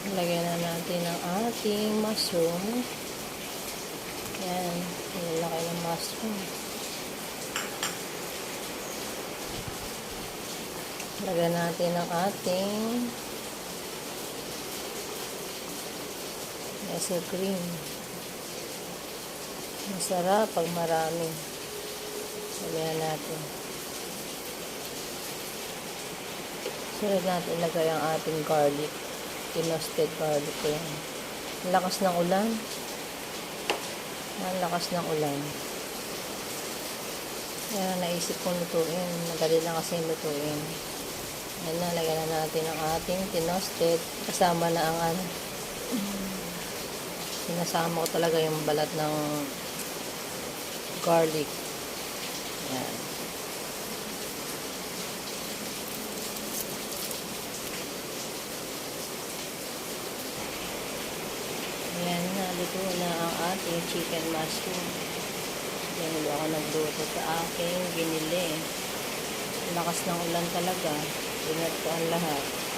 Lagyan na natin ang ating mushroom. Yan. Ang laki ng mushroom. Lagyan natin ang ating basil cream. Masarap pag marami. Lagyan natin. Sunod natin ilagay ang ating garlic. Toasted garlic ko yan. Ang lakas ng ulan. Ang lakas ng ulan. Yan, naisip kong lutuin. Madali lang kasi lutuin. Yan na, lagyan na natin ang ating toasted. Kasama na ang ano. Sinasama ko talaga yung balat ng garlic. Yan. Ayan na, luto na ang ating chicken mushroom. Yan, hindi ako nagluto sa aking binili. Lakas ng ulan talaga. Pinat ko ang lahat.